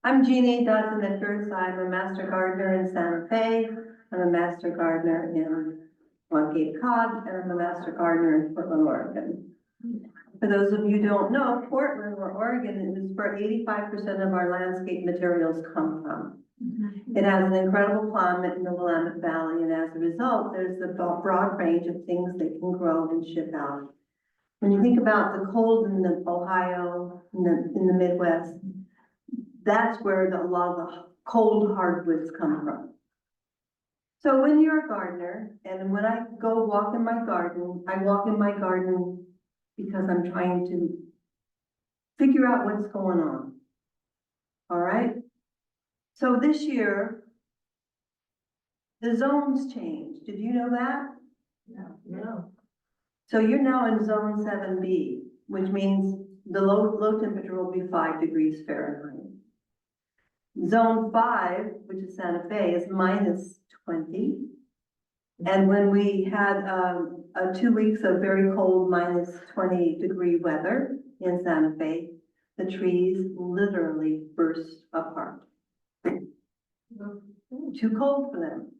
I'm Jeannie Dodson-Edgars. I'm a master gardener in Santa Fe. I'm a master gardener on Cape Cod, and I'm a master gardener in Portland, Oregon. For those of you who don't know, Portland or Oregon is where 85% of our landscape materials come from. It has an incredible climate in the Willamette Valley, and as a result, there's a broad range of things that can grow and ship out. When you think about the cold in the Ohio, in the Midwest, that's where a lot of the cold hardwoods come from. So when you're a gardener, and when I go walk in my garden, I walk in my garden because I'm trying to figure out what's going on. All right? So this year, the zones changed. Did you know that? No. So you're now in zone 7B, which means the low temperature will be 5 degrees Fahrenheit. Zone 5, which is Santa Fe, is minus 20. And when we had 2 weeks of very cold minus 20-degree weather in Santa Fe, the trees literally burst apart. Too cold for them.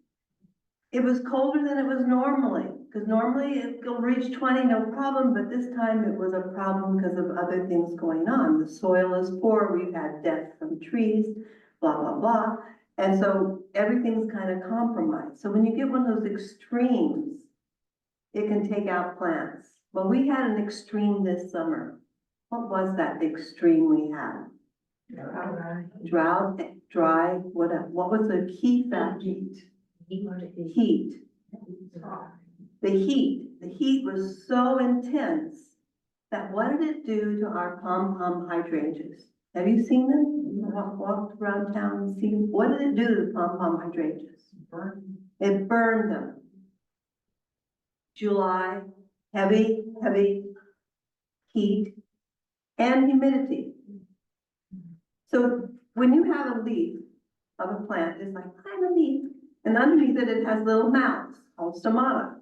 It was colder than it was normally, because normally it'll reach 20, no problem, but this time it was a problem because of other things going on. The soil is poor, we've had death from trees, blah, blah, blah. And so everything's kind of compromised. So when you get one of those extremes, it can take out plants. Well, we had an extreme this summer. What was that extreme we had? Drought, dry, what was the key factor? Heat. The heat was so intense that what did it do to our pom-pom hydrangeas? Have you seen them? Walked around town and seen, what did it do to the pom-pom hydrangeas? It burned them. July, heavy heat and humidity. So when you have a leaf of a plant, it's like, I'm a leaf. And underneath it, it has little mouths called stomata.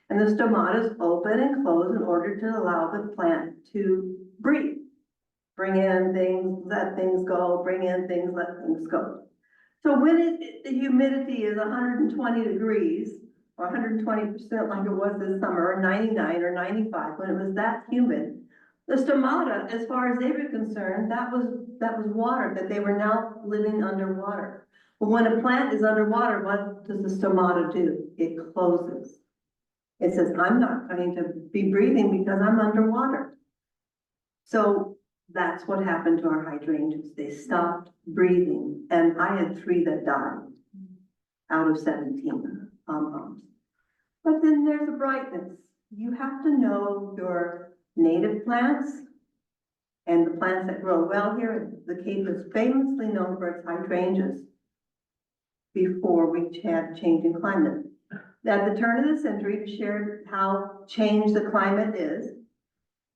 And the stomatas open and close in order to allow the plant to breathe. Bring in things, let things go, bring in things, let things go. So when the humidity is 120 degrees, or 120% like it was this summer, or 99 or 95, when it was that humid, the stomata, as far as they were concerned, that was water, that they were now living underwater. But when a plant is underwater, what does the stomata do? It closes. It says, I'm not going to be breathing because I'm underwater. So that's what happened to our hydrangeas. They stopped breathing. And I had 3 that died out of 17 pom-poms. But then there's a brightness. You have to know your native plants and the plants that grow well here. The Cape is famously known for its hydrangeas before we had change in climate. At the turn of the century, to share how changed the climate is,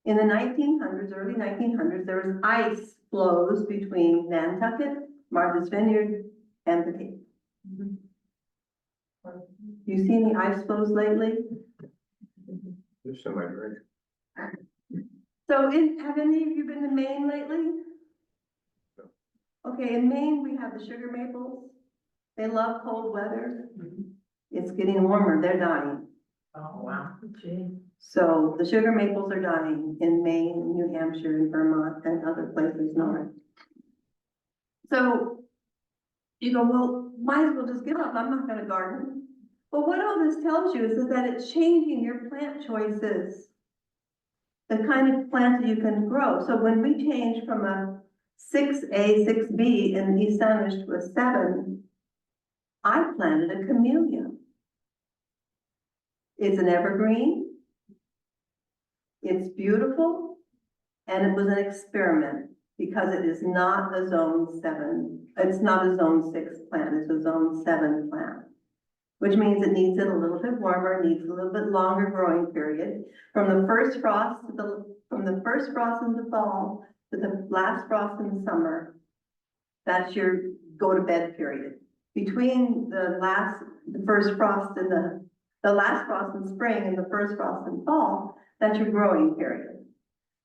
in the 1900s, early 1900s, there was ice flows between Nantucket, Martha's Vineyard, and the Cape. You seen the ice flows lately? There's somebody right. So have any of you been to Maine lately? Okay, in Maine, we have the sugar maples. They love cold weather. It's getting warmer, they're dying. Oh, wow. Gee. So the sugar maples are dying in Maine, New Hampshire, and Vermont, and other places north. So you go, well, might as well just give up. I'm not going to garden. But what all this tells you is that it's changing your plant choices, the kind of plants that you can grow. So when we changed from a 6A, 6B in East Sandwich to a 7, I planted a camellia. It's an evergreen. It's beautiful, and it was an experiment because it is not a zone 7. It's not a zone 6 plant. It's a zone 7 plant, which means it needs it a little bit warmer, needs a little bit longer growing period. From the first frost in the fall to the last frost in the summer, that's your go to bed period. Between the last frost in spring and the first frost in fall, that's your growing period.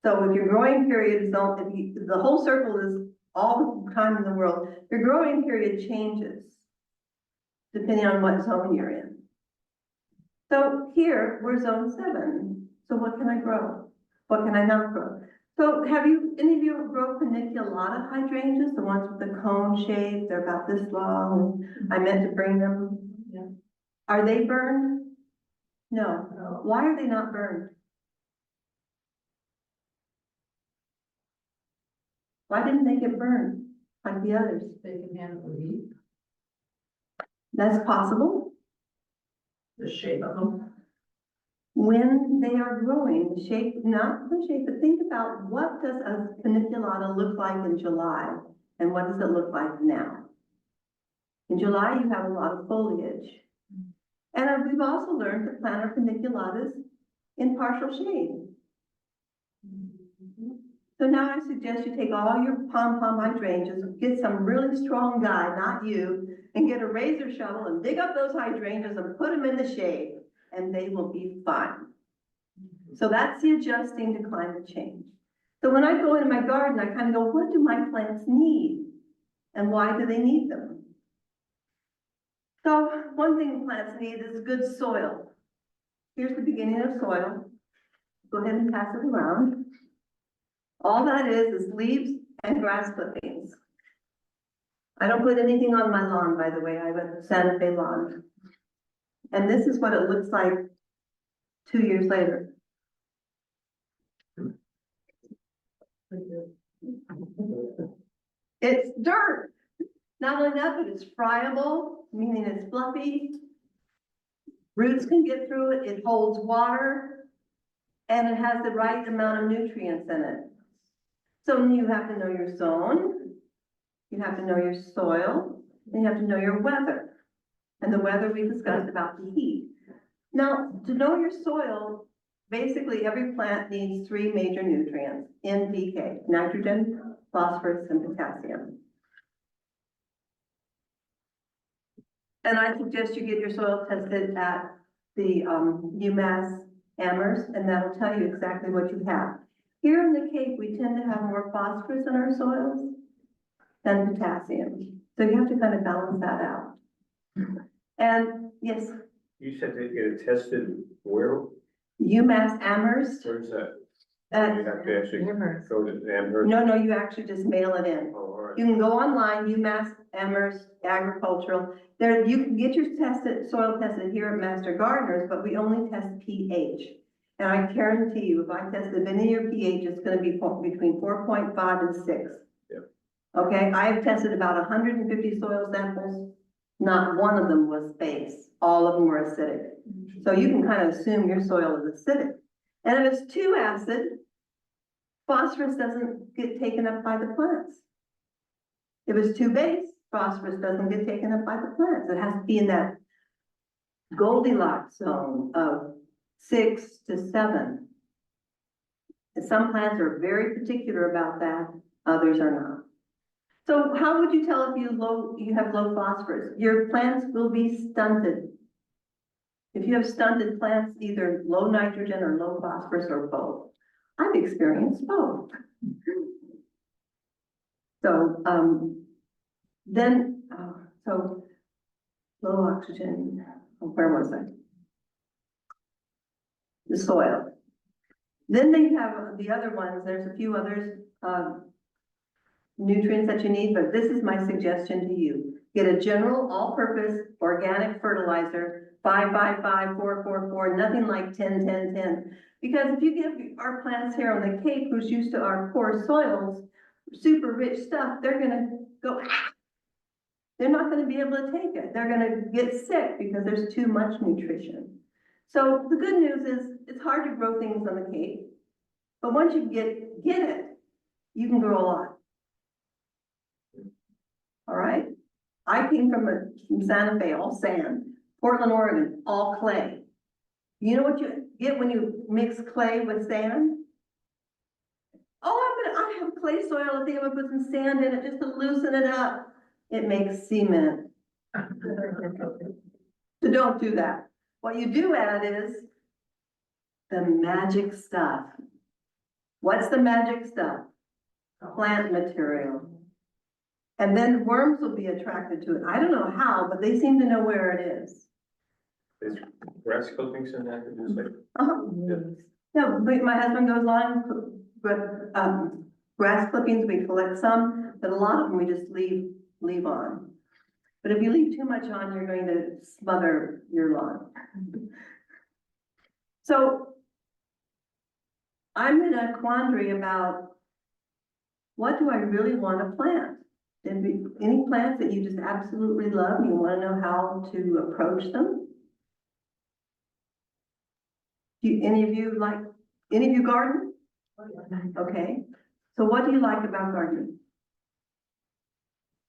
So if your growing period is, if the whole circle is all the time in the world. Your growing period changes depending on what zone you're in. So here, we're zone 7. So what can I grow? What can I not grow? So have you, any of you grow paniculata hydrangeas, the ones with the cone shape? They're about this long. I meant to bring them. Yeah. Are they burned? No. No. Why are they not burned? Why didn't they get burned like the others? They can handle the heat, That's possible. the shape of them. When they are growing, the shape, not the shape, but think about what does a paniculata look like in July and what does it look like now? In July, you have a lot of foliage. And we've also learned to plant our paniculatas in partial shade. So now I suggest you take all your pom-pom hydrangeas, get some really strong guy, not you, and get a razor shovel and dig up those hydrangeas and put them in the shade, and they will be fine. So that's the adjusting to climate change. So when I go into my garden, I kind of go, what do my plants need? And why do they need them? So one thing plants need is good soil. Here's the beginning of soil. Go ahead and pass it around. All that is leaves and grass clippings. I don't put anything on my lawn, by the way. I have a Santa Fe lawn. And this is what it looks like 2 years later. It's dirt. Not only that, but it's friable, meaning it's fluffy. Roots can get through it. It holds water. And it has the right amount of nutrients in it. So you have to know your zone, you have to know your soil, and you have to know your weather. And the weather we discussed about the heat. Now, to know your soil, basically every plant needs 3 major nutrients, NPK, nitrogen, phosphorus, and potassium. And I suggest you get your soil tested at the UMass Amherst, and that'll tell you exactly what you have. Here in the Cape, we tend to have more phosphorus in our soils than potassium. So you have to kind of balance that out. And yes, You said they get it tested where? UMass Amherst. Where's that? Uh, You have to actually Amherst. go to Amherst? no, you actually just mail it in. Oh, all right. You can go online, UMass Amherst Agricultural. There, you can get your soil tested here at Master Gardeners, but we only test pH. And I guarantee you, if I test the linear pH, it's gonna be between 4.5 and 6. Yep. Okay, I have tested about 150 soil samples. Not one of them was base. All of them were acidic. So you can kind of assume your soil is acidic. And if it's too acid, phosphorus doesn't get taken up by the plants. If it's too base, phosphorus doesn't get taken up by the plants. It has to be in that Goldilocks zone of 6 to 7. And some plants are very particular about that, others are not. So how would you tell if you have low phosphorus? Your plants will be stunted. If you have stunted plants, either low nitrogen or low phosphorus or both. I've experienced both. So so low oxygen, where was I? The soil. Then they have the other ones, there's a few others, nutrients that you need, but this is my suggestion to you. Get a general all-purpose organic fertilizer, 5-5-5-4-4-4, nothing like 10-10-10. Because if you give our plants here on the Cape, who's used to our poor soils, super rich stuff, they're gonna go, they're not gonna be able to take it. They're gonna get sick because there's too much nutrition. So the good news is it's hard to grow things on the Cape, but once you get it, you can grow a lot. All right? I came from Santa Fe, all sand. Portland, Oregon, all clay. You know what you get when you mix clay with sand? Oh, I have clay soil. I think I'm gonna put some sand in it just to loosen it up. It makes cement. So don't do that. What you do add is the magic stuff. What's the magic stuff? Plant material. And then worms will be attracted to it. I don't know how, but they seem to know where it is. There's grass clippings in that, just like, Uh-huh. Yeah, but my husband goes on, but, grass clippings, we collect some, but a lot of them we just leave on. But if you leave too much on, you're going to smother your lawn. So I'm in a quandary about what do I really want to plant? Any plants that you just absolutely love, and you want to know how to approach them? Any of you garden? Okay, so what do you like about gardening?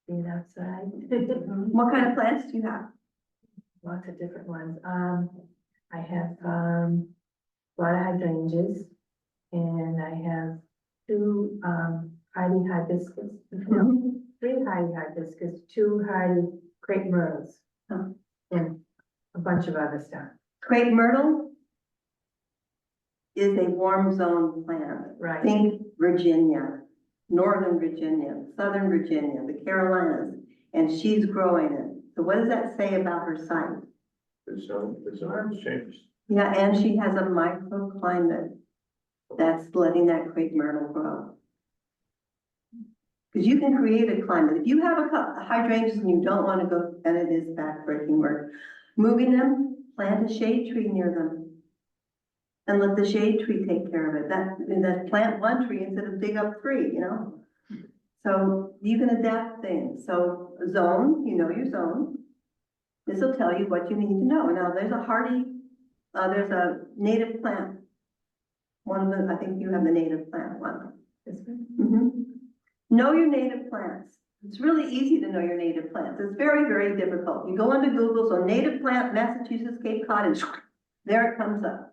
Being outside. What kind of plants do you have? Lots of different ones. I have, a lot of hydrangeas, and I have two, hardy hibiscus, no, three hardy hibiscus, two hardy crepe myrtles, Oh. and a bunch of other stuff. Crepe myrtle is a warm zone plant. Right. Think Virginia, Northern Virginia, Southern Virginia, the Carolinas, and she's growing it. So what does that say about her site? the zone changed. Yeah, and she has a microclimate that's letting that crepe myrtle grow. Because you can create a climate. If you have a couple hydrangeas and you don't want to go, and it is backbreaking work, moving them, plant a shade tree near them. And let the shade tree take care of it. That plant one tree instead of dig up three, you know? So you can adapt things. So zone, you know your zone. This will tell you what you need to know. Now there's a native plant. I think you have the native plant one. This one? Mm-hmm. Know your native plants. It's really easy to know your native plants. It's very, very difficult. You go into Google, so native plant, Massachusetts, Cape Cod, and there it comes up.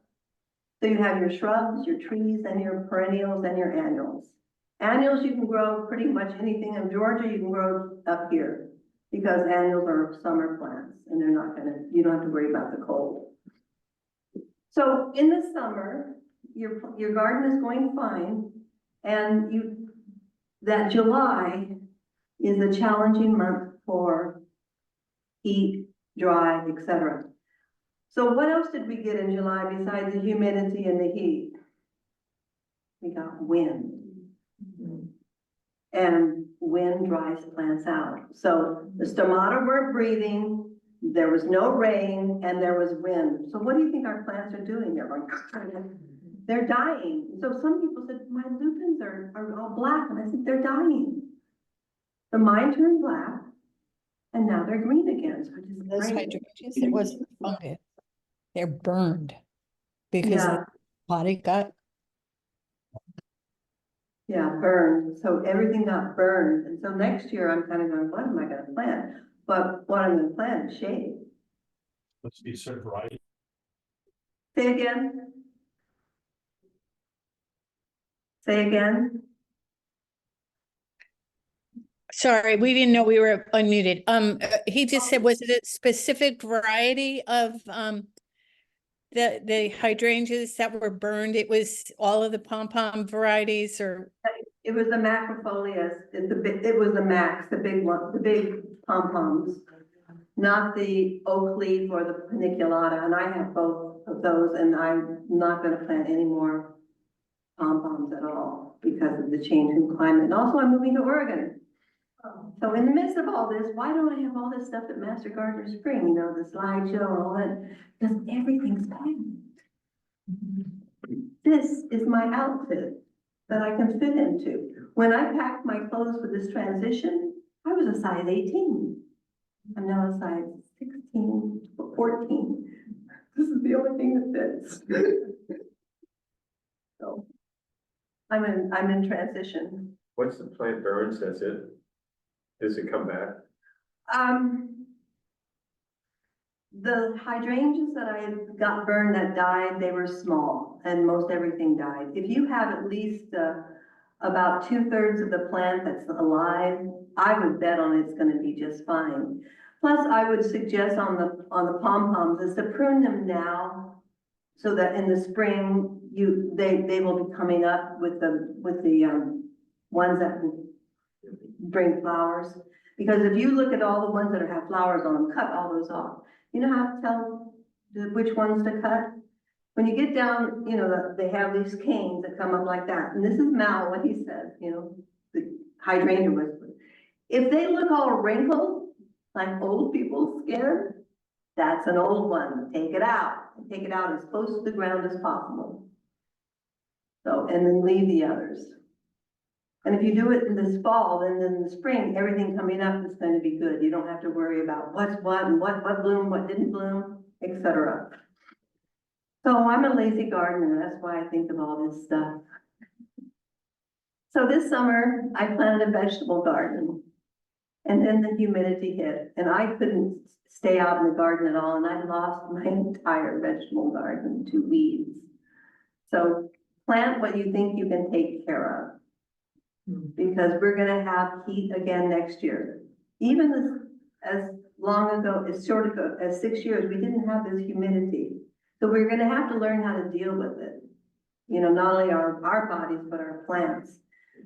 So you have your shrubs, your trees, and your perennials, and your annuals. Annuals, you can grow pretty much anything in Georgia, you can grow up here. Because annuals are summer plants, and you don't have to worry about the cold. So in the summer, your garden is going fine, and that July is a challenging month for heat, dry, etc. So what else did we get in July besides the humidity and the heat? We got wind. And wind dries plants out. So the stomata weren't breathing, there was no rain, and there was wind. So what do you think our plants are doing? They're dying. So some people said, my lupins are all black, and I said, they're dying. So mine turned black, and now they're green again. So it is Those great. hydrangeas, it wasn't fungus. They're burned because Yeah. the body got, Yeah, burned. So everything got burned. And so next year I'm kind of going, what am I going to plant? But what I'm going to plant is shade. Let's be certain, right? Say again. Say again. sorry, we didn't know we were unmuted. He just said, was it a specific variety of, the hydrangeas that were burned? It was all of the pom-pom varieties, or? It was the macrofolias. It was the max, the big one, the big pom-poms. Not the oak leaf or the paniculata. And I have both of those, and I'm not going to plant any more pom-poms at all because of the change in climate. And also I'm moving to Oregon. So in the midst of all this, why don't I have all this stuff at Master Gardener Spring, you know, the slideshow and all that? Because everything's packed. This is my outfit that I can fit into. When I packed my clothes for this transition, I was a size 18. I'm now a size 16, 14. This is the only thing that fits. So I'm in transition. Once the plant burns, that's it? Does it come back? The hydrangeas that I got burned that died, they were small, and most everything died. If you have at least about 2/3 of the plant that's alive, I would bet on it's going to be just fine. Plus, I would suggest on the pom-poms is to prune them now, so that in the spring they will be coming up with the ones that will bring flowers. Because if you look at all the ones that have flowers on them, cut all those off. You know how to tell which ones to cut? When you get down, you know, they have these canes that come up like that, and this is Mal, what he said, you know, the hydrangea whisperer. If they look all wrinkled, like old people's skin, that's an old one, take it out, and take it out as close to the ground as possible. So, and then leave the others. And if you do it in this fall, then in the spring, everything coming up is going to be good. You don't have to worry about what's what and what bloomed, what didn't bloom, etc. So I'm a lazy gardener, that's why I think of all this stuff. So this summer, I planted a vegetable garden. And then the humidity hit, and I couldn't stay out in the garden at all, and I lost my entire vegetable garden to weeds. So plant what you think you can take care of, because we're gonna have heat again next year. Even as long ago, as short ago as 6 years, we didn't have this humidity. So we're gonna have to learn how to deal with it. You know, not only our bodies, but our plants.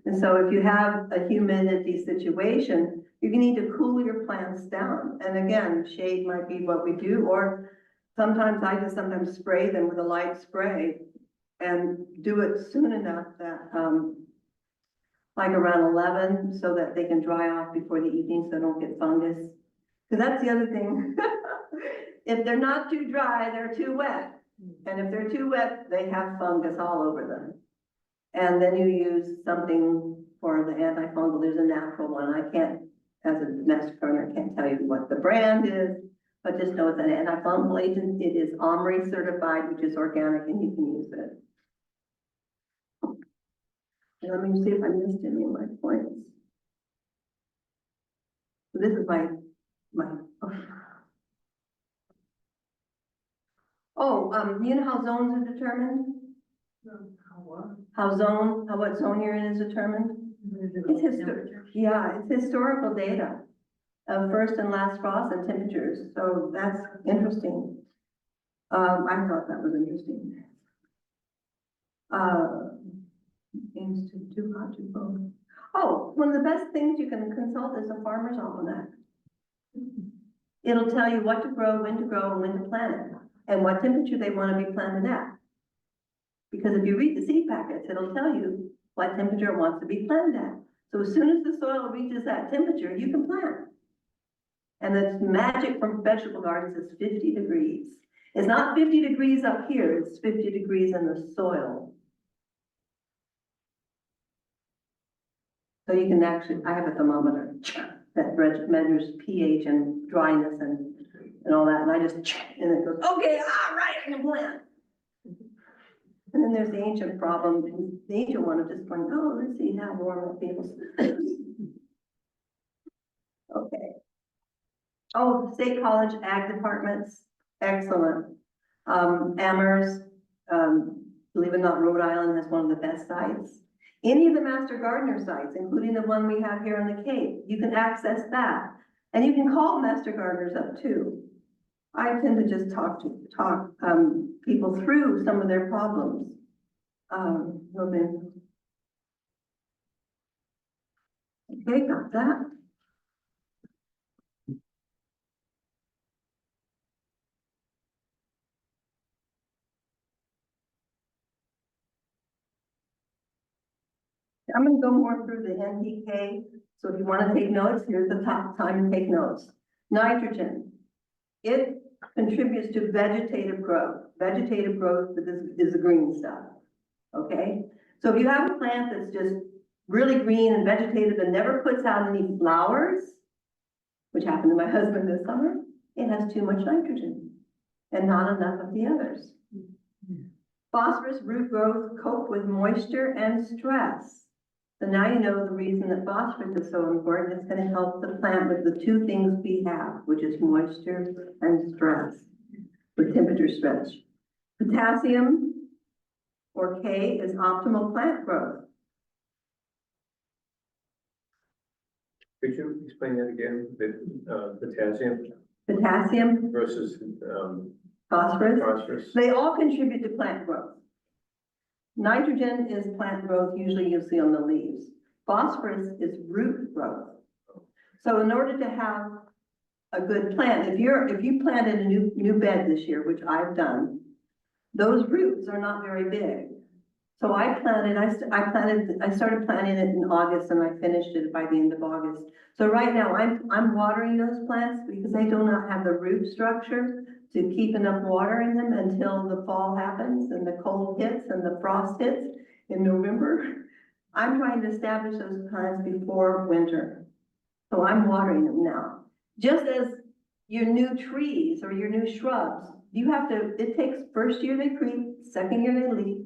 And so if you have a humidity situation, you need to cool your plants down. And again, shade might be what we do, or sometimes I just sometimes spray them with a light spray and do it soon enough that, like around 11, so that they can dry off before the evening so they don't get fungus. Because that's the other thing. If they're not too dry, they're too wet. And if they're too wet, they have fungus all over them. And then you use something for the antifungal. There's a natural one. I can't, as a master gardener, I can't tell you what the brand is, but just know it's an antifungal agent. It is OMRI certified, which is organic, and you can use it. And let me see if I missed any of my points. So this is my you know how zones are determined? What zone you're in is determined? It's historical data of first and last frost and temperatures, so that's interesting. I thought that was interesting. Seems too hot, too cold. Oh, one of the best things you can consult is a farmer's almanac. It'll tell you what to grow, and when to plant it, and what temperature they want to be planted at. Because if you read the seed packets, it'll tell you what temperature it wants to be planted at. So as soon as the soil reaches that temperature, you can plant. And the magic from vegetable gardens is 50 degrees. It's not 50 degrees up here, it's 50 degrees in the soil. So you can actually, I have a thermometer that measures pH and dryness and all that, and I just, and it goes, okay, all right, I can plant. And then there's the ancient problem, the ancient one of just going, oh, let's see how warm it feels. Okay. Oh, state college ag departments, excellent. Amherst, believe it or not, Rhode Island has one of the best sites. Any of the master gardener sites, including the one we have here on the Cape, you can access that. And you can call master gardeners up too. I tend to just talk people through some of their problems. Okay, got that. I'm going to go more through the NPK. So if you want to take notes, here's the top time to take notes. Nitrogen. It contributes to vegetative growth. Vegetative growth is the green stuff. Okay? So if you have a plant that's just really green and vegetative and never puts out any flowers, which happened to my husband this summer, it has too much nitrogen and not enough of the others. Phosphorus root growth cope with moisture and stress. So now you know the reason that phosphorus is so important. It's going to help the plant with the two things we have, which is moisture and stress, with temperature stress. Potassium, or K, is optimal plant growth. Could you explain that again, the Potassium versus phosphorus. phosphorus? They all contribute to plant growth. Nitrogen is plant growth, usually you'll see on the leaves. Phosphorus is root growth. So in order to have a good plant, if you planted a new bed this year, which I've done, those roots are not very big. So I started planting it in August and I finished it by the end of August. So right now I'm watering those plants because they do not have the root structure to keep enough water in them until the fall happens and the cold hits and the frost hits in November. I'm trying to establish those plants before winter. So I'm watering them now. Just as your new trees or your new shrubs, it takes first year they creep, second year they leaf.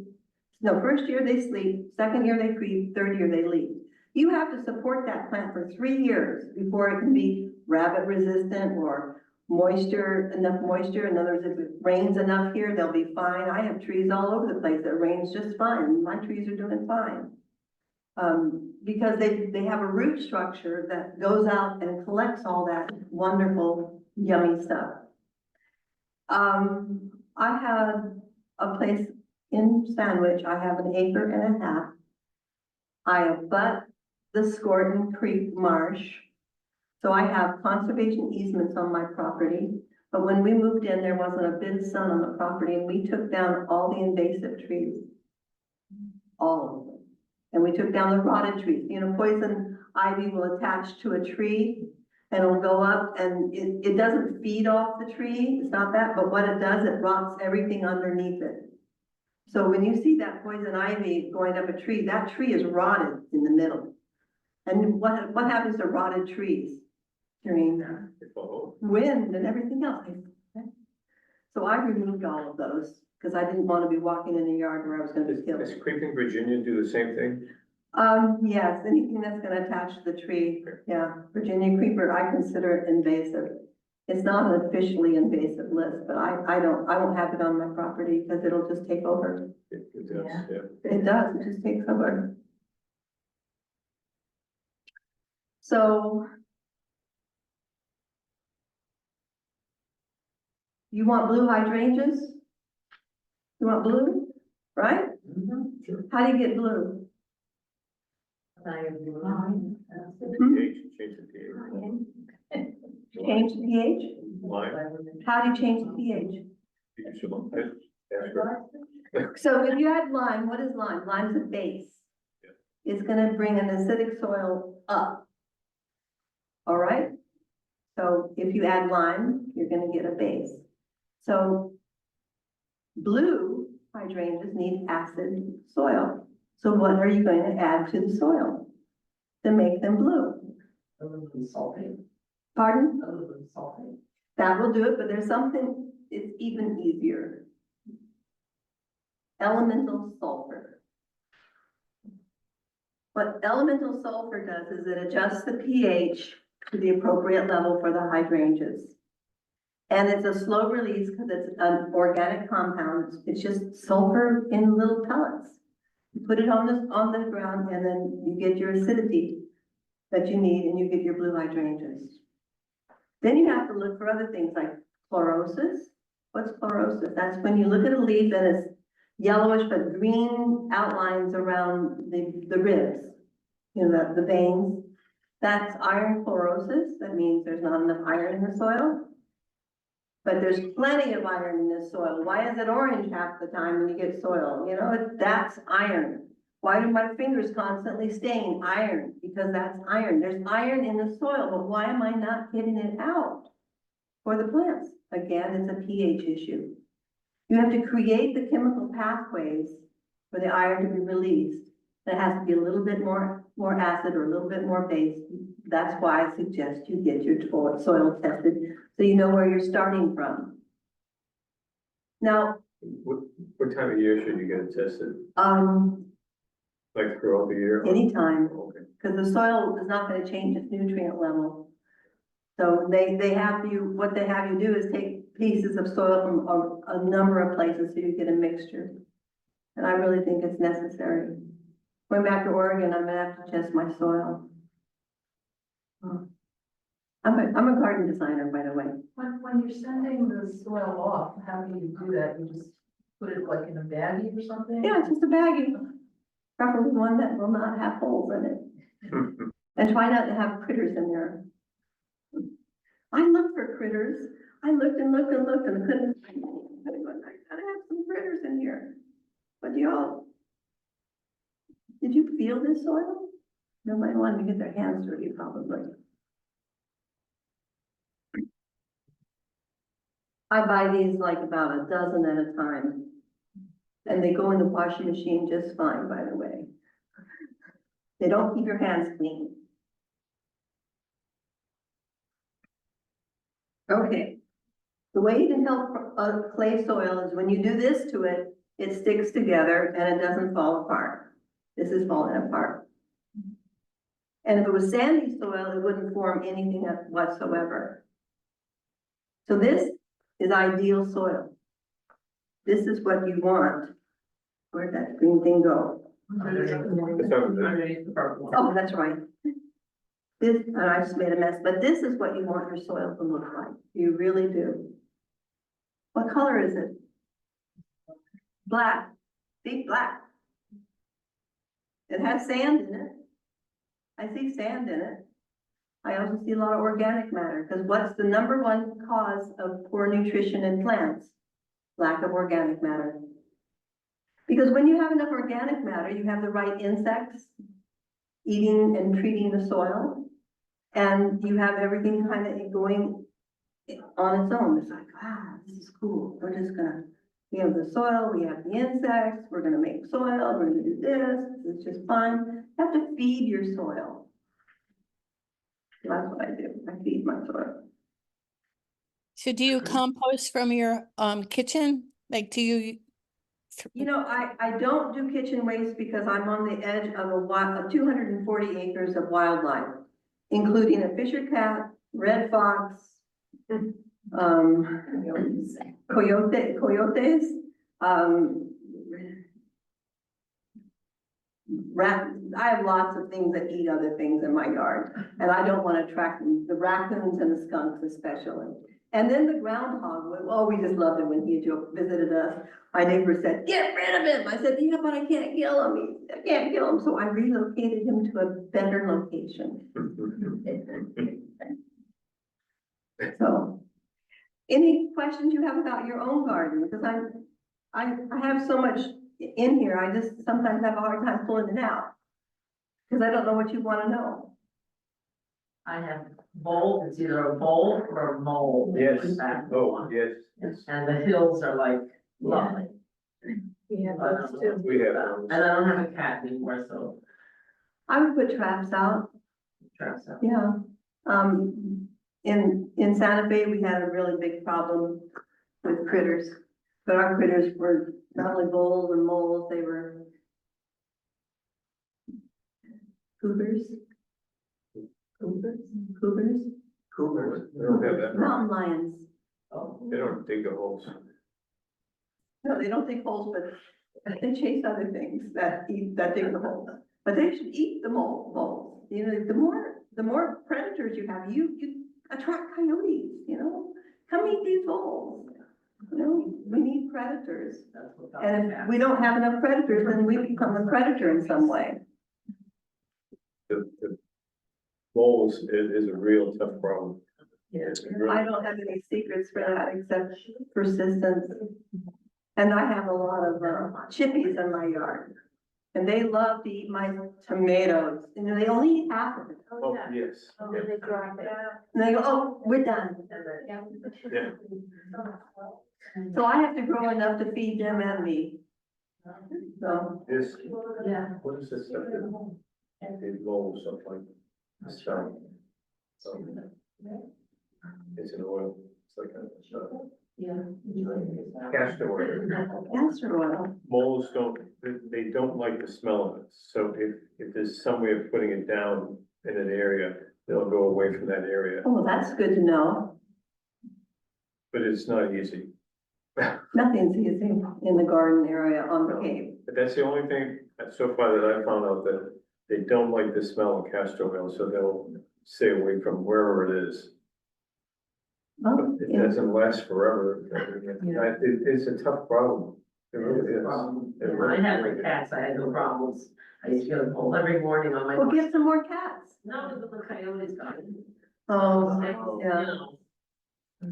No, first year they sleep, second year they creep, third year they leaf. You have to support that plant for 3 years before it can be rabbit resistant or enough moisture. In other words, if it rains enough here, they'll be fine. I have trees all over the place that rains just fine. My trees are doing fine. Because they have a root structure that goes out and collects all that wonderful, yummy stuff. I had a place in Sandwich. I have 1.5 acres. I abut the Scorton Creek Marsh. So I have conservation easements on my property. But when we moved in, there wasn't a bit of sun on the property and we took down all the invasive trees. All of them. And we took down the rotted trees. You know, poison ivy will attach to a tree and it'll go up and it doesn't feed off the tree. It's not that, but what it does, it rots everything underneath it. So when you see that poison ivy going up a tree, that tree is rotted in the middle. And what happens to rotted trees during wind and everything else? So I removed all of those because I didn't want to be walking in a yard where I was going to be killed. Does creeping Virginia do the same thing? Yes, anything that's going to attach to the tree. Yeah, Virginia creeper, I consider it invasive. It's not an officially invasive list, but I won't have it on my property because it'll just take over. It does, Yeah. yeah. It does, it just takes over. So you want blue hydrangeas? You want blue, right? Sure. How do you get blue? pH, change the pH. Change the pH? Lime, How do you change the pH? you should look at, ask her. So if you add lime, what is lime? Lime's a base. Yeah. It's gonna bring an acidic soil up. All right? So if you add lime, you're gonna get a base. So blue hydrangeas need acid soil. So what are you going to add to the soil to make them blue? Sulfate. Pardon? Sulfate. That will do it, but there's something, it's even easier. Elemental sulfur. What elemental sulfur does is it adjusts the pH to the appropriate level for the hydrangeas. And it's a slow release because it's an organic compound. It's just sulfur in little pellets. You put it on the ground and then you get your acidity that you need and you get your blue hydrangeas. Then you have to look for other things like chlorosis. What's chlorosis? That's when you look at a leaf and it's yellowish but green outlines around the ribs, you know, the veins. That's iron chlorosis. That means there's not enough iron in the soil. But there's plenty of iron in this soil. Why is it orange half the time when you get soil? You know, that's iron. Why do my fingers constantly stain? Iron, because that's iron. There's iron in the soil, but why am I not getting it out for the plants? Again, it's a pH issue. You have to create the chemical pathways for the iron to be released. It has to be a little bit more acid or a little bit more base. That's why I suggest you get your soil tested so you know where you're starting from. Now, What time of year should you get it tested? Like throughout the year? Anytime, Okay. because the soil is not going to change its nutrient level. So what they have you do is take pieces of soil from a number of places so you get a mixture. And I really think it's necessary. Going back to Oregon, I'm gonna have to test my soil. I'm a garden designer, by the way. When you're sending the soil off, how do you do that? You just put it like in a baggie or something? Yeah, it's just a baggie, preferably one that will not have holes in it. And try not to have critters in there. critters. I looked and looked and looked and couldn't find any. I gotta have some critters in here. But y'all, did you feel this soil? Nobody wanted to get their hands dirty, probably. I buy these like about a dozen at a time. And they go in the washing machine just fine, by the way. They don't keep your hands clean. Okay. The way you can help clay soil is when you do this to it, it sticks together and it doesn't fall apart. This is falling apart. And if it was sandy soil, it wouldn't form anything whatsoever. So this is ideal soil. This is what you want. Where'd that green thing go? Underneath the purple. Oh, that's right. This, and I just made a mess, but this is what you want your soil to look like. You really do. What color is it? Black, deep black. It has sand in it. I see sand in it. I also see a lot of organic matter, because what's the number one cause of poor nutrition in plants? Lack of organic matter. Because when you have enough organic matter, you have the right insects eating and treating the soil, and you have everything kind of going on its own. It's like, this is cool. We're just gonna, we have the soil, we have the insects, we're gonna make soil, we're gonna do this, it's just fine. You have to feed your soil. That's what I do. I feed my soil. So do you compost from your kitchen? Like, do you? You know, I don't do kitchen waste because I'm on the edge of of 240 acres of wildlife, including a fisher cat, red fox, coyotes, I have lots of things that eat other things in my yard, and I don't want to attract them, the raccoons and the skunks especially. And then the groundhog, we just loved it when he visited us. My neighbor said, "Get rid of him." I said, "Yeah, but I can't kill him. I can't kill him." So I relocated him to a better location. So, any questions you have about your own garden? Because I have so much in here, I just sometimes have a hard time pulling it out. Because I don't know what you want to know. I have bowl, it's either a bowl or a mole. Yes, oh, yes. And the hills are like lovely. We have those too. We have. And I don't have a cat anymore, so I would put traps out. traps out. Yeah, in Santa Fe, we had a really big problem with critters. But our critters were not only voles and moles, they were cougars. Cougars? Cougars, they don't have that. Mountain lions. Oh. They don't dig the holes. No, they don't dig holes, but they chase other things that dig the holes. But they should eat the moles. You know, the more predators you have, you attract coyotes, you know? Come eat these voles. You know, we need predators. That's what And if we don't have enough predators, then we become a predator in some way. The moles is a real tough problem. Yeah. It's really- I don't have any secrets for that except persistence. And I have a lot of chippies in my yard. And they love to eat my tomatoes. You know, they only eat half of it. Oh, yes. Oh, Yeah. they drop it. And they go, "Oh, we're done." Yeah. So I have to grow enough to feed them and me. So, This, Yeah. what is this stuff that, it rolls something like, stone. It's an oil, it's like a, Yeah. castor oil. castor oil. Moles they don't like the smell of it, so if there's some way of putting it down in an area, they'll go away from that area, Oh, that's good to know. but it's not easy. Nothing's easy in the garden area on the Cape. But that's the only thing so far that I found out, that they don't like the smell of castor oil, so they'll stay away from wherever it is. Oh, It yeah. doesn't last forever. It's a tough problem. It really is. It When I really had my is. cats, I had no problems. I used to get a bowl every morning on my. Well, get some more cats. No, the coyotes got it. Oh, You yeah. know,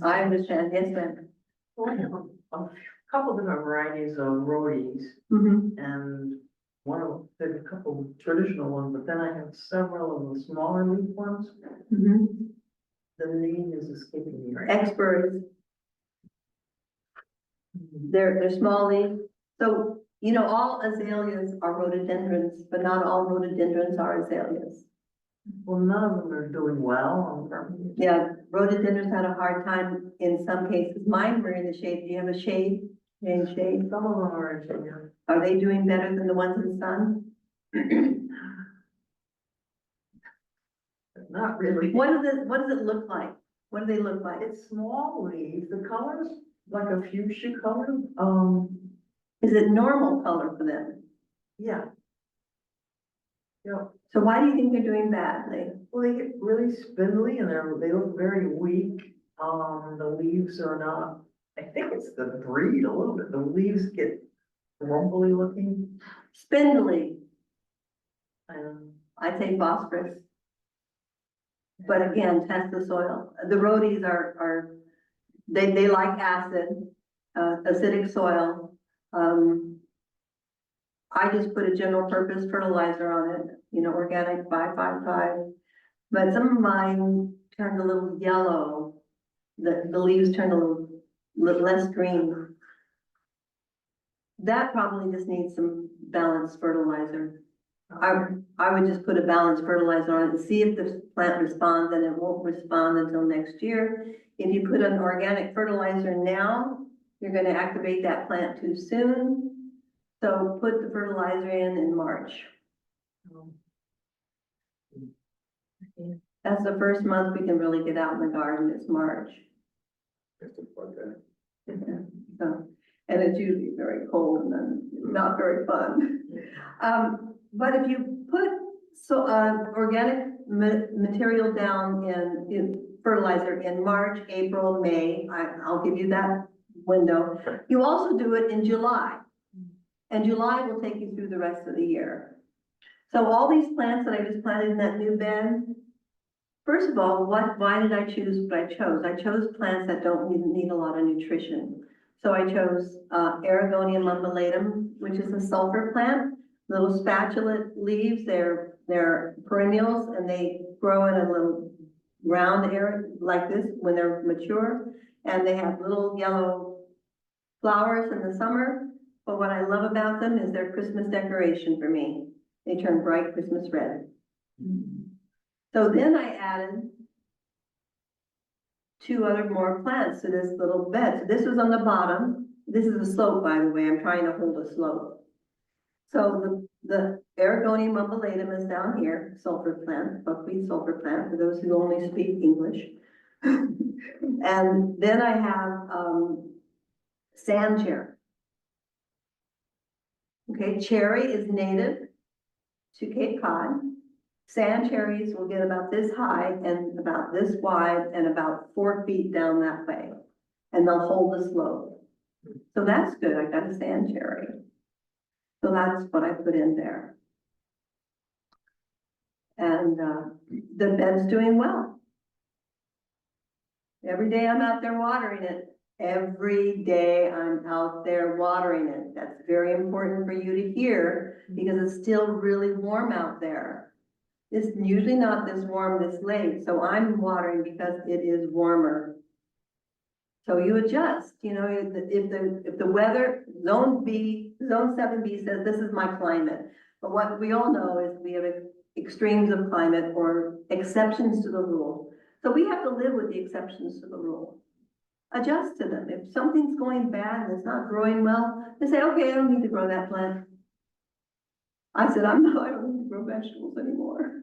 I understand, yes, ma'am. Well, I have a couple different varieties of roadies, Mm-hmm. and one of them, there's a couple traditional ones, but then I have several of the smaller leaf ones. Mm-hmm. The name is escaping me right now. Experts, they're small leaf. So, you know, all azaleas are rhododendrons, but not all rhododendrons are azaleas. Well, none of them are doing well. Yeah, rhododendrons had a hard time in some cases. Mine were in the shade. Do you have a shade? In shade? Some of them are in shade. Are they doing better than the ones in the sun? Not really. What does it look like? What do they look like? It's small leaves, the color's like a fuchsia color, Is it normal color for them? yeah. Yeah, So why do you think they're doing badly? well, they get really spindly and they look very weak, the leaves are not, I think it's the breed a little bit, the leaves get rumbly looking, Spindly, and. I'd say phosphorus. But again, test the soil. The roadies they like acid, acidic soil. I just put a general purpose fertilizer on it, you know, organic 555. But some of mine turned a little yellow. The leaves turned a little less green. That probably just needs some balanced fertilizer. I would just put a balanced fertilizer on it and see if the plant responds, and it won't respond until next year. If you put an organic fertilizer now, you're gonna activate that plant too soon. So put the fertilizer in March. That's the first month we can really get out in the garden, is March. Just to plug that. So, and it's usually very cold and then not very fun. But if you put organic material down in fertilizer in March, April, May, I'll give you that window. You also do it in July. And July will take you through the rest of the year. So all these plants that I just planted in that new bed, first of all, why did I choose what I chose? I chose plants that don't need a lot of nutrition. So I chose Aragonium umbulatum, which is a sulfur plant, little spatulate leaves. They're perennials, and they grow in a little round area like this when they're mature. And they have little yellow flowers in the summer. But what I love about them is their Christmas decoration for me. They turn bright Christmas red. So then I added two other more plants to this little bed. So this was on the bottom. This is a slope, by the way. I'm trying to hold a slope. So the Aragonium umbulatum is down here, sulfur plant, buckwheat sulfur plant, for those who only speak English. And then I have sand cherry. Okay, cherry is native to Cape Cod. Sand cherries will get about this high and about this wide and about 4 feet down that way. And they'll hold the slope. So that's good. I got a sand cherry. So that's what I put in there. And the bed's doing well. Every day I'm out there watering it. Every day I'm out there watering it. That's very important for you to hear because it's still really warm out there. It's usually not this warm this late, so I'm watering because it is warmer. So you adjust, you know, if the weather, zone 7B says this is my climate. But what we all know is we have extremes of climate or exceptions to the rule. So we have to live with the exceptions to the rule. Adjust to them. If something's going bad and it's not growing well, they say, okay, I don't need to grow that plant. I said, I don't need to grow vegetables anymore.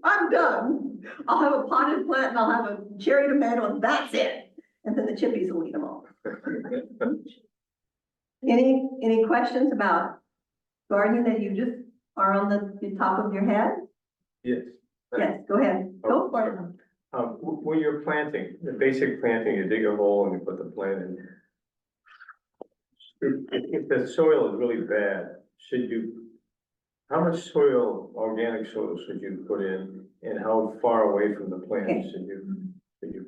I'm done. I'll have a potted plant and I'll have a cherry tomato and that's it. And then the chippies will eat them all. Any questions about gardening that you just are on the top of your head? Yes. Yes, go ahead. Go for it. When you're planting, the basic planting, you dig a hole and you put the plant in. If the soil is really bad, how much soil, organic soil should you put in, and how far away from the plant Okay. should you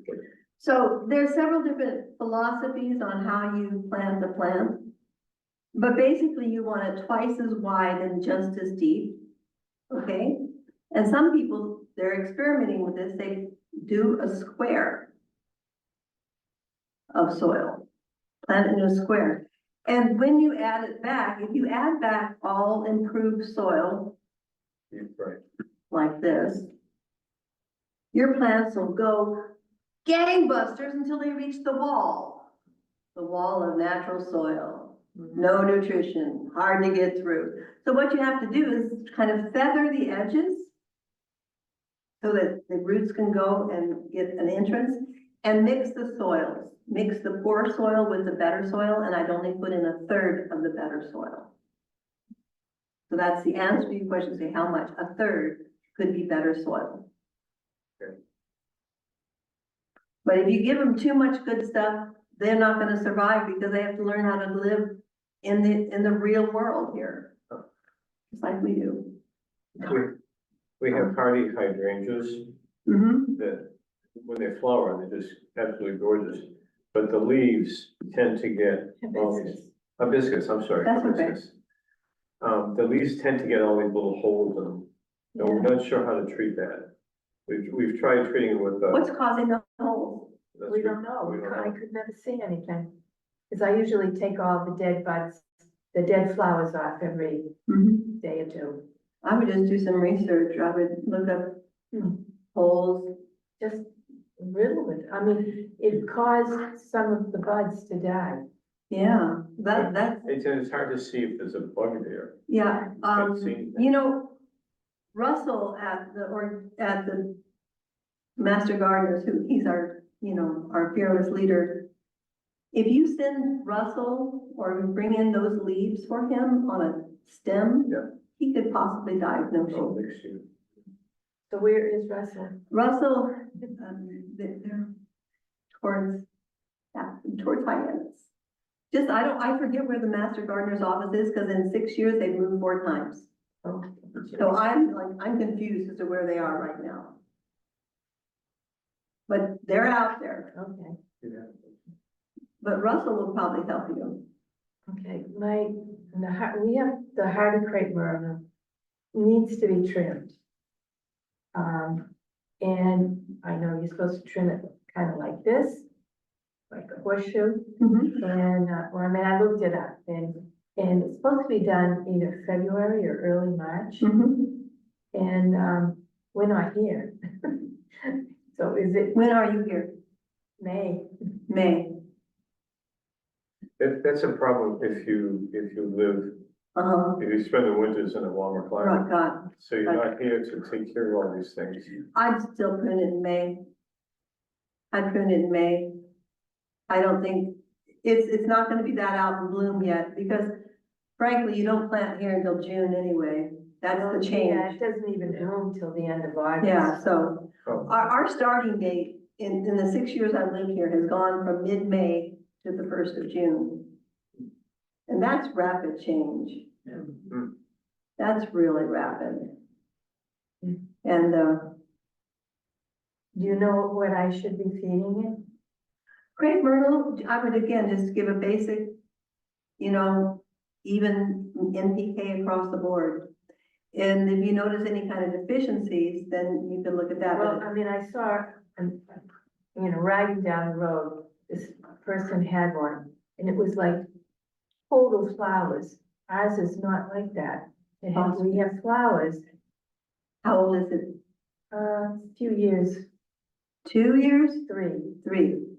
put it? So there's several different philosophies on how you plant a plant. But basically you want it twice as wide and just as deep, okay? And some people, they're experimenting with this, they do a square of soil, plant it in a square. And when you add it back, if you add back all improved soil Right. like this, your plants will go gangbusters until they reach the wall of natural soil. No nutrition, hard to get through. So what you have to do is kind of feather the edges so that the roots can go and get an entrance, and mix the soils. Mix the poor soil with the better soil, and I'd only put in a third of the better soil. So that's the answer to your question, say how much? A third could be better soil. Okay. But if you give them too much good stuff, they're not gonna survive because they have to learn how to live in the real world here. Just like we do. We have hardy hydrangeas Mm-hmm. that, when they flower, they're just absolutely gorgeous. But the leaves tend to get all these, hibiscus, I'm sorry, That's okay. hibiscus. The leaves tend to get all these little holes in them. And we're not sure how to treat that. We've tried treating it with, What's causing the holes? We don't know, we don't I know. could never see anything. Cause I usually take all the dead buds, the dead flowers off every Mm-hmm. day or two. I would just do some research. I would look up holes. Just riddle it, I mean, it caused some of the buds to die. Yeah, that's, It's hard to see if there's a bug there. yeah, Can't see anything. you know, Russell at the Master Gardeners, who he's our, you know, our fearless leader. If you send Russell or bring in those leaves for him on a stem, Yeah. he could possibly diagnose Oh, you. next year. So where is Russell? Russell, they're towards, yeah, towards Hyannis. Just, I forget where the Master Gardener's office is, because in 6 years, they've moved 4 times. Oh, So I'm confused as to where they are right now. But they're out there, okay, Yeah. but Russell will probably help you. okay, we have the hardy crepe myrtle, needs to be trimmed. And I know you're supposed to trim it kind of like this, like a horseshoe. And, well, I mean, I looked it up and it's supposed to be done either February or early March. And, we're not here. So is it When are you here? May? May. That's a problem if you live, if you spend the winters in a warmer Oh, climate. God, So you're not here to take care of all these things. I'd still prune it in May. I'd prune it in May. I don't think, it's not gonna be that out in bloom yet, because frankly, you don't plant here until June anyway. That's the Yeah, change. it doesn't even bloom till the end of August. Yeah, so Oh, our starting date in the 6 years I've lived here has gone from mid-May to the 1st of June. And that's rapid change. That's really rapid. And, Do you know what I should be feeding crepe myrtle, I would again, just give a basic, you know, even NPK across the board. And if you notice any kind of deficiencies, then you can look at it? that. Well, I mean, I saw, you know, riding down the road, this person had one, and it was like total flowers. Ours is not like that. We have flowers, How old is it? a few years, 2 years? three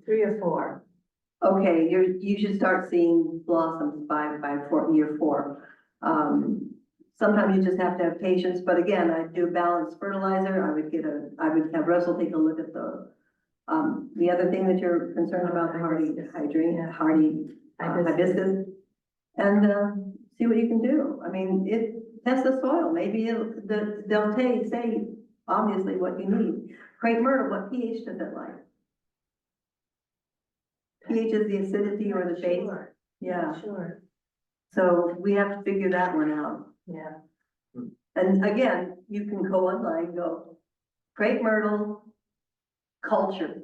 3. or four. Okay, you should start seeing blossoms by year 4. Sometimes you just have to have patience, but again, I do balanced fertilizer. I would have Russell take a look at the other thing that you're concerned about, the hardy hibiscus. And, see what you can do. I mean, test the soil. Maybe they'll say obviously what you need. Crepe myrtle, what pH does it like? pH is the acidity or the base. Sure, Yeah, sure, so we have to figure that one out. yeah. And again, you can go online, go crepe myrtle culture.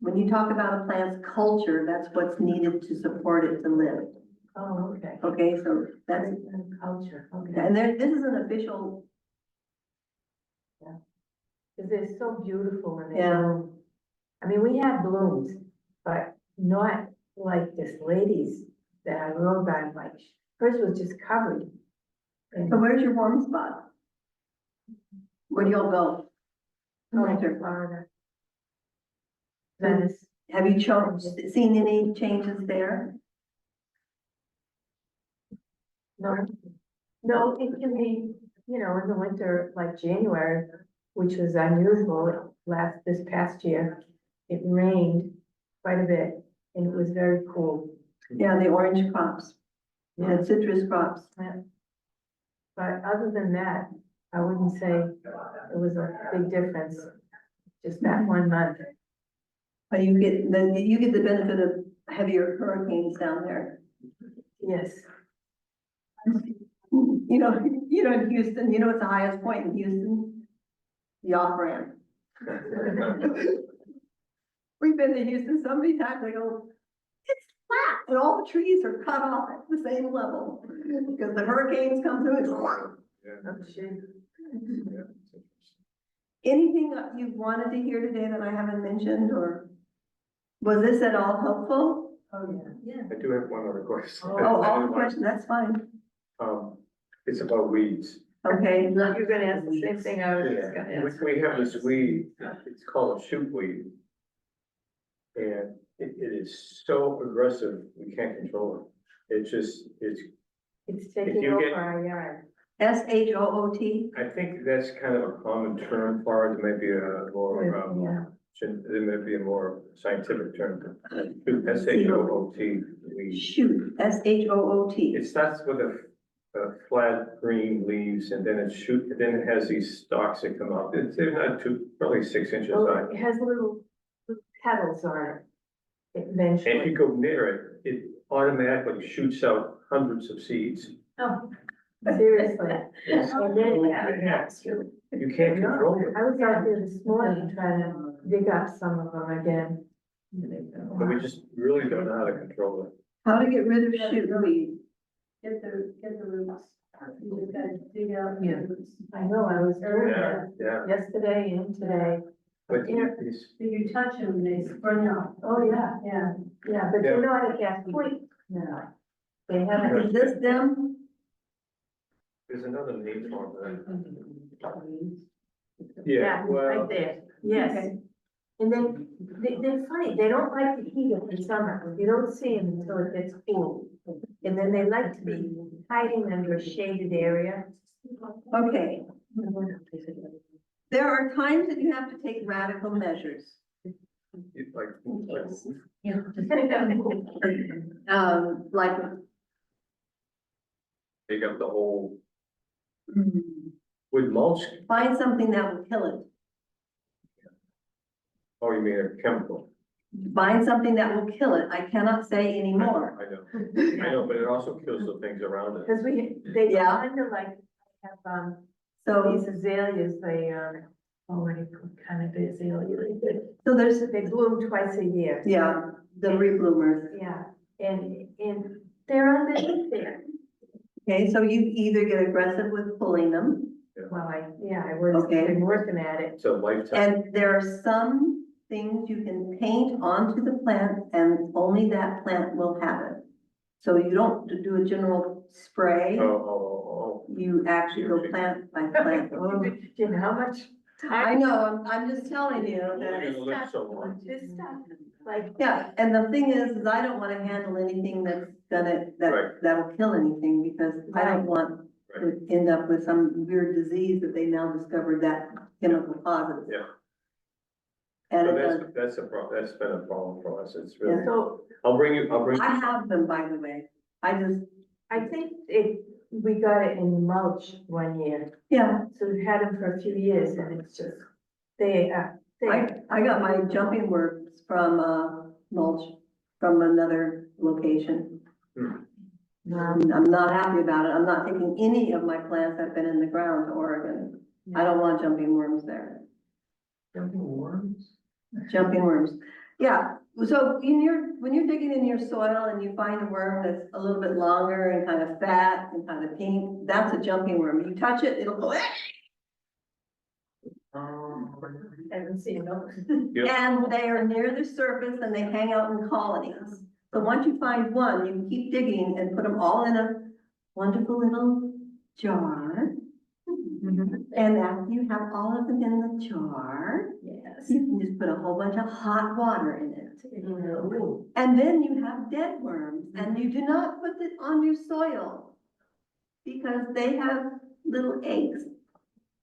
when you talk about a plant's culture, that's what's needed to support it to live. Oh, okay. Okay, so that's, Culture, okay. and there, this is an official, Cause they're so beautiful when they Yeah. bloom. I mean, we have blooms, but not like this lady's that I rode by, like, hers was just covered. And so where's your warm spot? Where do y'all go? in oh, winter? Florida. Venice. Have you seen any changes there? No, no, it can be, you know, in the winter, like January, which was unusual this past year. It rained quite a bit and it was very cool. Yeah, the orange crops, Yeah. the citrus crops. But other than that, I wouldn't say it was a big difference, just that 1 month. But you get the benefit of heavier hurricanes down there. Yes, You know, in Houston, you know what's the highest point in Houston? The off-ramp. We've been to Houston so many times, I go, it's flat, and all the trees are cut off at the same level, because the hurricanes come through and. Yeah. oh, shoot. Yeah, it's interesting. Anything that you wanted to hear today that I haven't mentioned, or was this at all helpful? Oh, yeah. I do have one other question. Oh, all the questions, that's fine, It's about weeds. okay? You're gonna ask the same thing I was just gonna ask. We have this weed, it's called a shoot weed. And it is so aggressive, we can't control it. It's It's If taking you over get- our yard. SHOOT, I think that's kind of a common term for it, maybe a more, Yeah, there may be a more scientific term. SHOOT, weed. shoot, SHOOT. It starts with a flat green leaves and then then it has these stalks that come out. They're not probably 6 inches well, high. it has little petals on it. And if Eventually. you go near it, it automatically shoots out hundreds of seeds. Oh, seriously. It's- And then, You can't control it. I was out there this morning trying to dig up some of them again. But we just really don't know how to control it. How to get rid of shoot weed? Get the roots. You just gotta dig out the Yeah. roots. I know, I was doing Yeah, that yeah. yesterday and today. But Yeah. it's, If you touch them, they spring up. Oh, yeah, Yeah. yeah, but Yeah. they're not at that point now. They haven't. Is this them? there's another name for it. Yeah, Yeah, well, right there, yes. Okay. And then, they're funny, they don't like the heat of the summer, you don't see them until it gets cool. And then they like to be hiding under a shaded area. Okay, there are times that you have to take radical measures. like, Like, take up the whole, with mulch, find something that will kill it. oh, you mean a chemical? Find something that will kill it. I cannot say anymore. I know, but it also kills the things around it. Cause they Yeah. kind of like have, So, these azaleas, what kind of azalea they did. so there's, They bloom twice a year. yeah, the rebloomers. Yeah, and they're underneath there. Okay, so you either get aggressive with pulling them, Well, I was, Okay. been working at it. It's a lifetime. and there are some things you can paint onto the plant and only that plant will have it. So you don't do a general spray, Oh. you actually go plant by plant. You know how much I time know, I'm just telling you You're that, gonna live so long. this stuff, like, yeah, and the thing is I don't wanna handle anything that's Right. that'll kill anything, because I don't want to end up with some weird disease that they now discovered that chemical causes. Yeah. And So it does, that's a problem, that's been a problem for us, it's really, so I'll bring you. I have them, by the way, I just, I think we got it in mulch one year, yeah, so we've had them for a few years and it's just, they. I got my jumping worms from, mulch, from another location. I'm not happy about it, I'm not taking any of my plants that have been in the ground to Oregon, I don't want jumping worms there. Jumping worms? Jumping worms. Yeah, so when you're digging in your soil and you find a worm that's a little bit longer and kind of fat and kind of pink, that's a jumping worm. You touch it, it'll go, "Eh," Haven't seen those. Yep. and they are near the surface and they hang out in colonies. So once you find one, you can keep digging and put them all in a wonderful little jar. And after you have all of them in the jar, Yes. you can just put a whole bunch of hot water in it. Ooh. And then you have dead worms, and you do not put it on your soil because they have little eggs.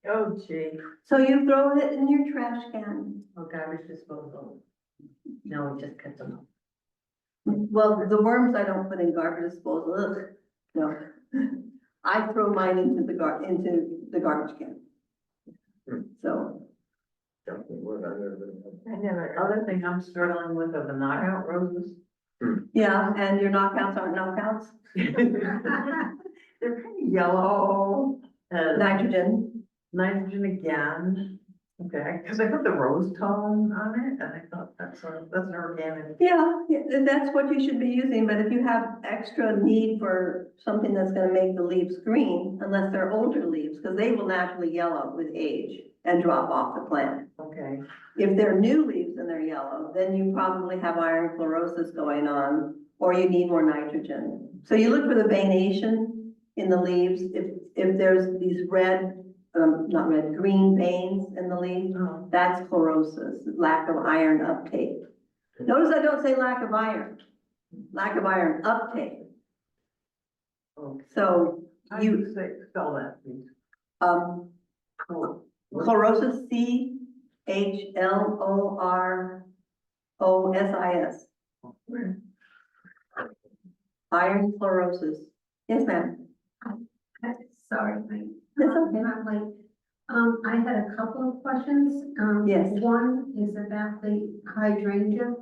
Oh, gee. So you throw it in your trash can. Oh, garbage disposal. No, we just cut them off. Well, the worms I don't put in garbage disposal, ugh, no. I throw mine into the garbage can. So, Jumping word, I've never been- I never. Other thing I'm struggling with are the knockout roses. yeah, and your knockouts aren't knockouts, They're kind of yellow and nitrogen. nitrogen again. Okay, because I put the rose tone on it and I thought that's an organic. Yeah, and that's what you should be using, but if you have extra need for something that's gonna make the leaves green, unless they're older leaves, because they will naturally yellow with age and drop off the plant. Okay, If they're new leaves and they're yellow, then you probably have iron fluorosis going on, or you need more nitrogen. So you look for the veination in the leaves, if there's these red, not red, green veins in the leaf, oh, that's chlorosis, lack of iron uptake. Notice I don't say lack of iron uptake. okay. So How you, do you say, spell that, please? chlorosis, CHLOROSIS, iron fluorosis. Yes, ma'am. Sorry, That's okay. not late. I had a couple of questions. Yes. One is about the hydrangea,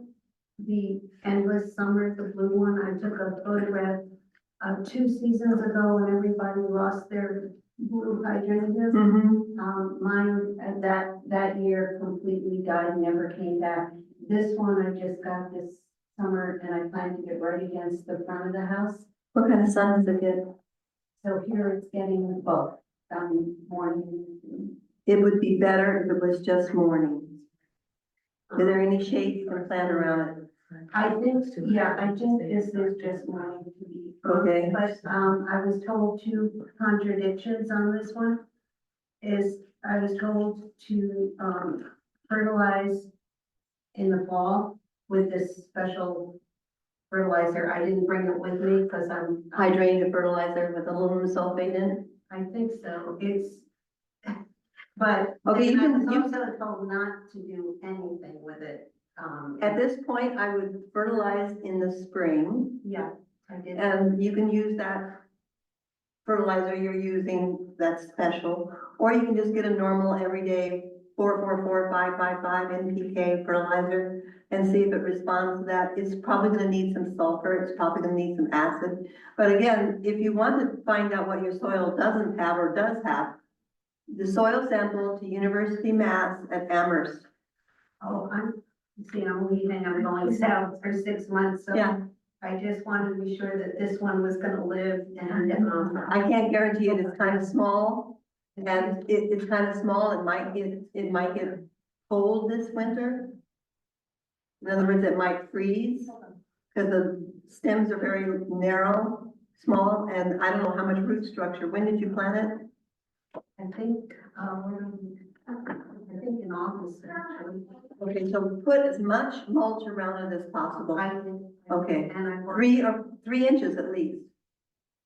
the endless summer, the blue one. I took a photograph 2 seasons ago when everybody lost their blue hydrangeas. Mine that year completely died, never came back. This one I just got this summer and I plan to get right against the front of the house. What kind of sun does it get? So here it's getting both, morning. It would be better if it was just morning. Is there any shade you can plant around it? I think this is just morning to be. Okay. But, I was told 2 contradictions on this one. I was told to, fertilize in the fall with this special fertilizer. I didn't bring it with me because Hydrangea fertilizer with aluminum sulfate in it? I think so. But. Okay, I was also told not to do anything with it. At this point, I would fertilize in the spring, Yeah, I did. and you can use that fertilizer you're using, that's special, or you can just get a normal everyday 4,4,4,5,5,5 NPK fertilizer and see if it responds to that. It's probably gonna need some sulfur, it's probably gonna need some acid. But again, if you want to find out what your soil doesn't have or does have, the soil sample to University Mass at Amherst. Oh, I'm leaving, I'm going south for 6 months, so. Yeah. I just wanted to be sure that this one was gonna live and, I can't guarantee it, it's kind of small, and it's kind of small, it might get cold this winter. In other words, it might freeze, because the stems are very narrow, small, and I don't know how much root structure. When did you plant it? I think, in August, actually. Okay, so put as much mulch around it as possible. Okay. And I worked, 3 inches at least.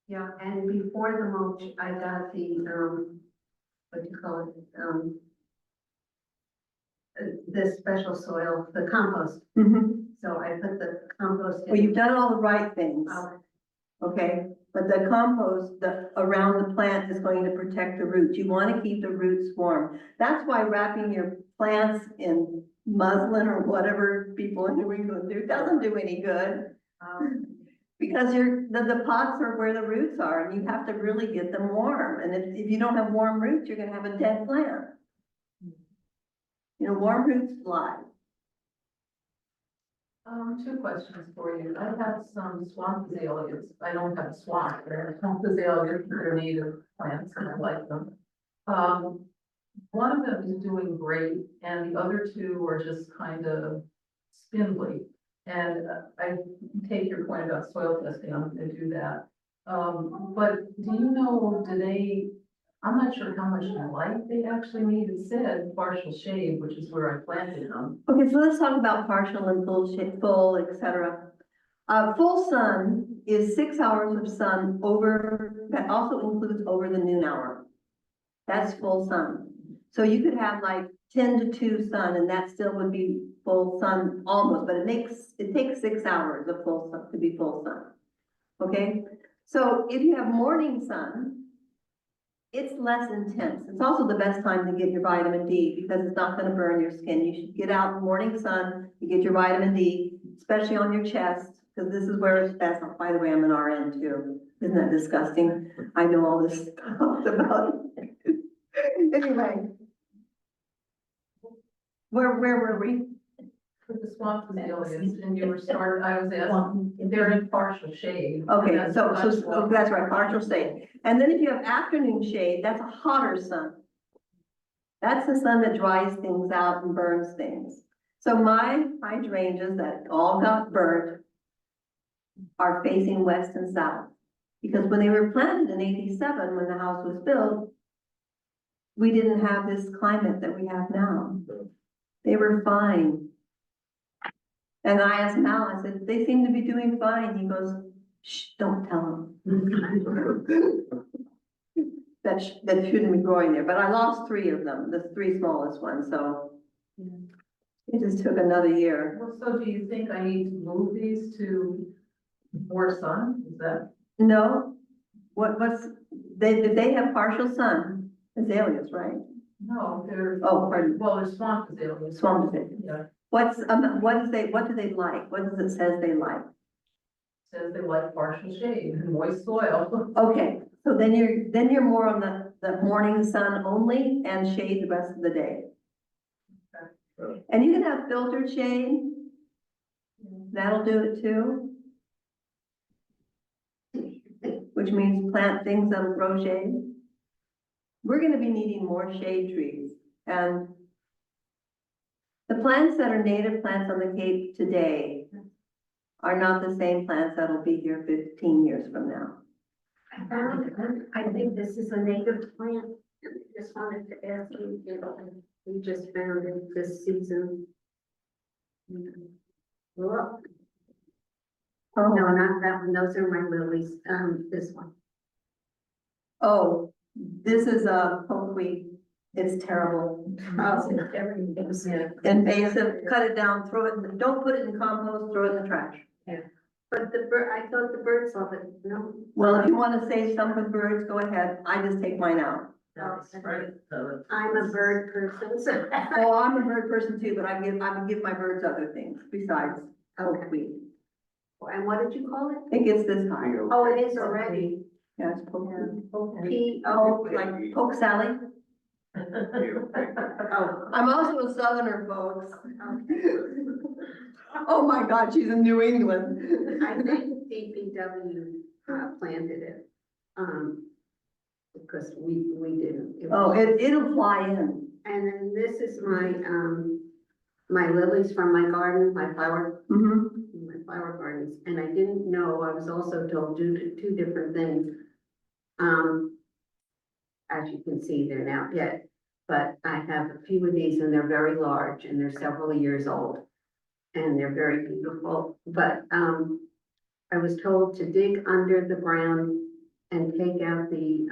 yeah, and before the mulch, I got the, what do you call it, the special soil, the compost. So I put the compost Well, in. you've done all the right things. Oh, Okay, but the compost around the plant is going to protect the roots. You want to keep the roots warm. That's why wrapping your plants in muslin or whatever people in New England do doesn't do any good. Because the pots are where the roots are, and you have to really get them warm. And if you don't have warm roots, you're gonna have a dead plant. You know, warm roots fly. Two questions for you. I have some swamp azaleas. I don't have a swamp, but I have swamp azaleas. They're native plants and I like them. One of them is doing great and the other two are just kind of spindly. And I take your point about soil testing. I'm gonna do that. But do you know, I'm not sure how much light they actually need. It said partial shade, which is where I planted them. Okay, so let's talk about partial and full shade, full, et cetera. Full sun is 6 hours of sun over, that also includes over the noon hour. That's full sun. So you could have like 10 to 2 sun and that still would be full sun almost, but it takes 6 hours of full sun to be full sun. Okay, so if you have morning sun, it's less intense. It's also the best time to get your vitamin D because it's not going to burn your skin. You should get out in the morning sun, you get your vitamin D, especially on your chest, because this is where it's best. Oh, by the way, I'm an RN too. Isn't that disgusting? I know all this stuff about it. Anyway. Where were we? With the swamp azaleas, and you were I was asking, if they're in partial shade. Okay, That's so much that's right, partial shade. And then if you have afternoon shade, that's a hotter sun. That's the sun that dries things out and burns things. So my hydrangeas that all got burnt are facing west and south. Because when they were planted in '87, when the house was built, we didn't have this climate that we have now. They were fine. And I asked Mal, I said, they seem to be doing fine. He goes, shh, don't tell them. That shouldn't be growing there, but I lost 3 of them, the 3 smallest ones, so it just took another year. Well, so do you think I need to move these to more sun? Is that? No, they have partial sun, azaleas, right? No, they're. Oh, pardon, Well, they're swamp azaleas. swamp azaleas. Yeah, What do they like? What does it says they like? says they like partial shade and moist soil. Okay, so then you're more on the morning sun only and shade the rest of the day. Okay. And you can have filtered shade. That'll do it too. Which means plant things that'll grow shade. We're gonna be needing more shade trees. And the plants that are native plants on the Cape today are not the same plants that'll be here 15 years from now. I think this is a native plant. Just wanted to ask you, we just found it this season. Well, Oh, no, not that one. Those are my lilies. This one. oh, this is a pokeweed. It's terrible. Invasive, cut it down, throw it, don't put it in compost, throw it in the trash. But I thought the birds love it. No. Well, if you want to save some for birds, go ahead. I just take mine out. Right. I'm a bird person, so. Oh, I'm a bird person too, but I would give my birds other things besides pokeweed. And what did you call it? It gets this high. Oh, it is already. Yeah, it's pokeweed. P-O. Like poke Sally. Oh. I'm also a southerner, folks. Oh my God, she's in New England. I think DPW planted it, because we didn't. Oh, it'll fly in. And then this is my lilies from my garden, my flower gardens, and I didn't know, I was also told two different things. As you can see, they're now dead, but I have a few of these and they're very large and they're several years old. And they're very beautiful, but, I was told to dig under the ground and take out the,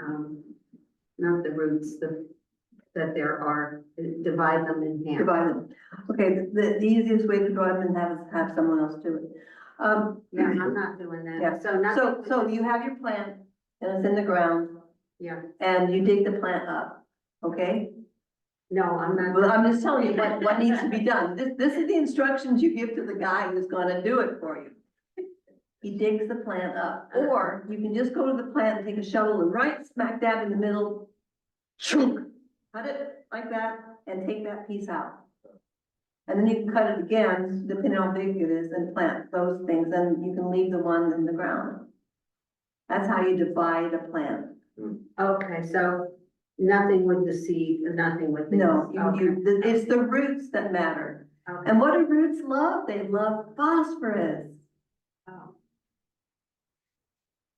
not the roots, that there are, divide them in half. Divide them. Okay, the easiest way to divide them is have someone else do it. Yeah, I'm not doing that. Yeah. So nothing. So you have your plant and it's in the ground Yeah, and you dig the plant up, okay? no, I'm not. Well, I'm just telling you what needs to be done. This is the instructions you give to the guy who's gonna do it for you. He digs the plant up, or you can just go to the plant and take a shovel and right smack dab in the middle, chunk, cut it like that and take that piece out. And then you can cut it again, depending on how big it is, and plant those things, and you can leave the one in the ground. That's how you divide a plant. Okay, so nothing with the seed, nothing with the. No, Okay. it's the roots that matter. Okay. And what do roots love? They love phosphorus. Oh.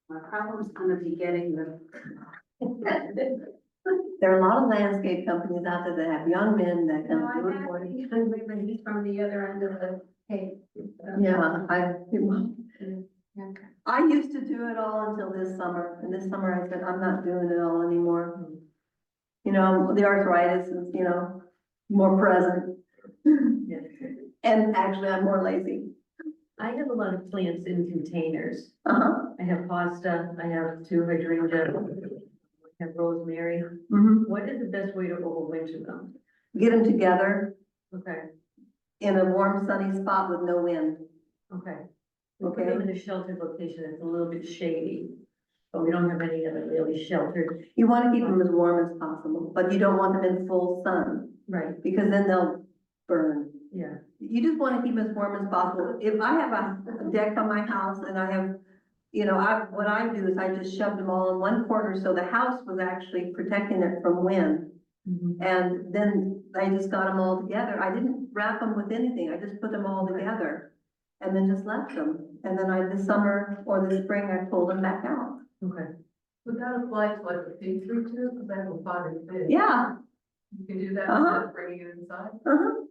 My problem's gonna be getting the. There are a lot of landscape companies out there that have young men that No, can I do it have, for you. he's from the other end of the tape. Yeah, Okay. I used to do it all until this summer, and this summer I said, I'm not doing it all anymore. You know, the arthritis is, you know, more present. And actually, I'm more lazy. I have a lot of plants in containers. Uh-huh. I have hosta, I have 2 hydrangea, I have rosemary. Mhm. What is the best way to overwinter them? Get them together Okay, in a warm, sunny spot with no wind. okay. We put them in a sheltered location that's a little bit shady, but we don't have any that are really sheltered. You want to keep them as warm as possible, but you don't want them in full sun, Right, because then they'll burn. yeah, You just want to keep them as warm as possible. If I have a deck on my house and I have, you know, what I do is I just shoved them all in one corner, so the house was actually protecting it from wind. mhm, And then I just got them all together. I didn't wrap them with anything. I just put them all together and then just left them. And then this summer or this spring, I pulled them back out. okay. Would that apply to like a fig tree too? Because I have a potted fig. Yeah. You can do that Uh-huh. instead of bringing it inside? Uh-huh.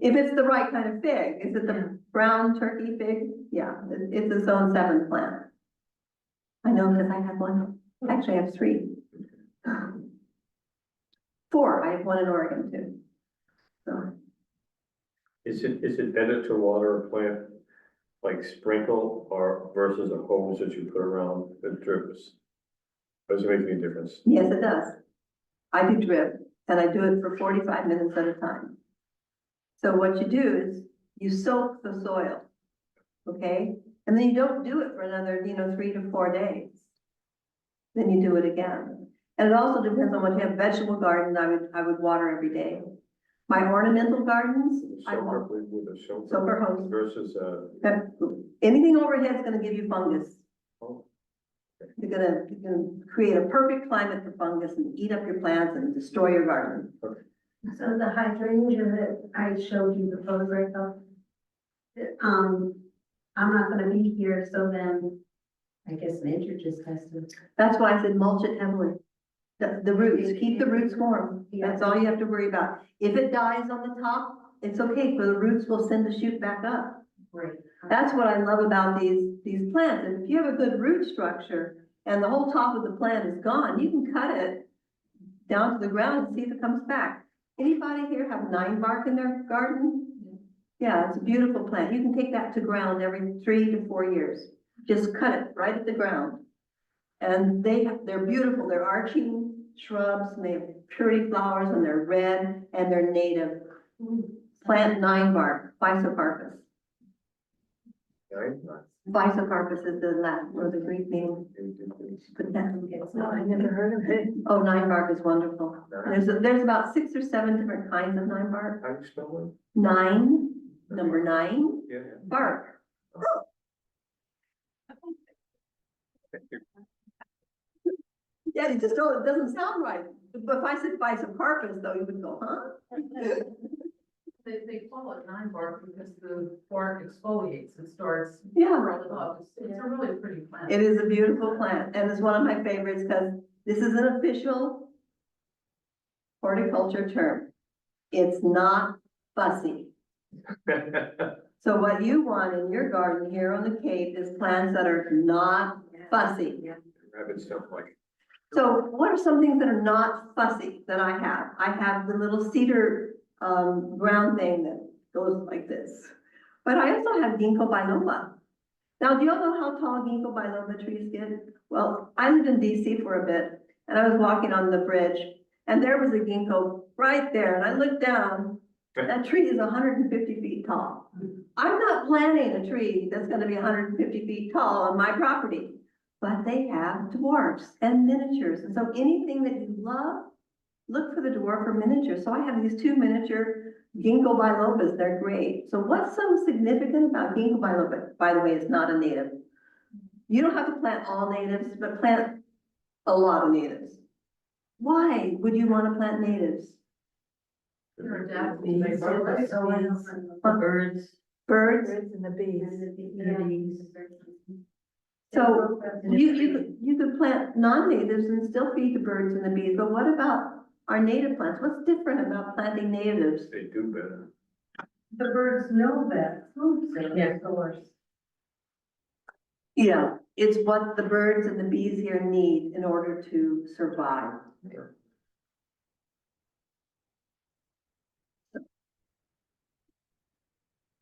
If it's the right kind of fig, is it the brown turkey fig? Yeah, it's its own 7 plant. I know because I have one. Actually, I have 3. 4. I have one in Oregon too. So, Is it better to water a plant like sprinkle or versus a hose that you put around that drips? Does it make any difference? yes, it does. I do drip and I do it for 45 minutes at a time. So what you do is you soak the soil, okay? And then you don't do it for another, 3 to 4 days. Then you do it again. And it also depends on what you have. Vegetable gardens, I would water every day. My ornamental gardens, I Soaker won't. with a soaker Soaker hose. versus Anything overhead is gonna give you fungus. oh, You're gonna create a perfect climate for fungus and eat up your plants and destroy your garden. So the hydrangea that I showed you the photograph of, I'm not gonna be here, so then I guess nature just has to. That's why I said mulch it heavily. The roots, keep the roots warm. That's all you have to worry about. If it dies on the top, it's okay, for the roots will send the shoot back up. Right. That's what I love about these plants. And if you have a good root structure and the whole top of the plant is gone, you can cut it down to the ground and see if it comes back. Anybody here have 9 bark in their garden? Yeah, it's a beautiful plant. You can take that to ground every 3 to 4 years. Just cut it right at the ground. And they're beautiful. They're arching shrubs and they have purity flowers and they're red and they're native. Plant 9 bark, Physocarpus. right? Physocarpus is the Latin or the Greek name. But No, I never heard of it. oh, 9 bark is wonderful. There's about 6 or 7 different kinds of 9 bark. How do you spell 9, number 9, it? Yeah. bark. Yeah, you just don't, it doesn't sound right. But if I said Physocarpus though, you would go, huh? They call it 9 bark because the bark exfoliates and starts Yeah, growing up. It's a really pretty plant. it is a beautiful plant and it's one of my favorites because this is an official horticulture term. It's not fussy. So what you want in your garden here on the Cape is plants that are not fussy. Rabbits don't like it. So what are some things that are not fussy that I have? I have the little cedar, ground thing that goes like this. But I also have ginkgo biloba. Now, do y'all know how tall ginkgo biloba trees get? Well, I lived in DC for a bit and I was walking on the bridge and there was a ginkgo right there and I looked down. That tree is 150 feet tall. I'm not planting a tree that's gonna be 150 feet tall on my property. But they have dwarfs and miniatures. And so anything that you love, look for the dwarf or miniature. So I have these 2 miniature Ginkgo biloba, they're great. So what's so significant about ginkgo biloba? By the way, it's not a native. You don't have to plant all natives, but plant a lot of natives. Why would you want to plant natives? They're adaptable. Bees, They work with so bees, Birds. Birds? Birds and the bees. So you could plant non-natives and still feed the birds and the bees, but what about our native plants? What's different about planting natives? They do better. The birds know that food's in Yeah. their source. Yeah, it's what the birds and the bees here need in order to survive.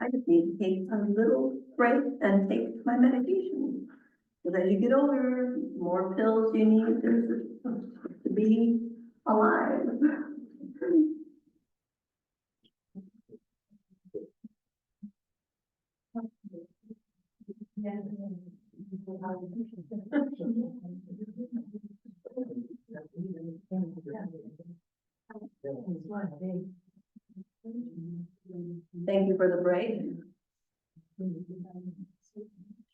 I just need to take a little break and take my medication. Because as you get older, more pills you need to be alive. Thank you for the break.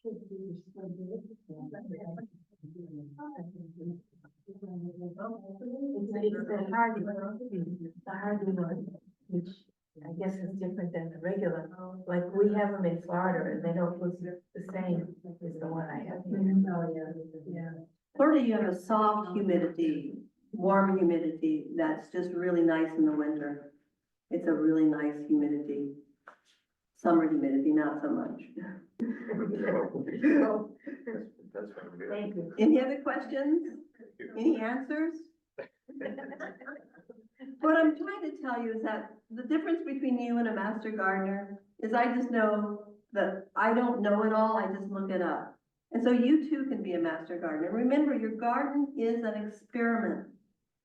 It's the hardy one, which I guess is different than the regular. Like we have them in Florida and they don't look the same as the one I have here. Oh, yeah. Florida, you have a soft humidity, warm humidity that's just really nice in the winter. It's a really nice humidity. Summer humidity, not so much. That's what good. Thank you. Any other questions? Any answers? What I'm trying to tell you is that the difference between you and a master gardener is I just know that I don't know it all, I just look it up. And so you too can be a master gardener. Remember, your garden is an experiment.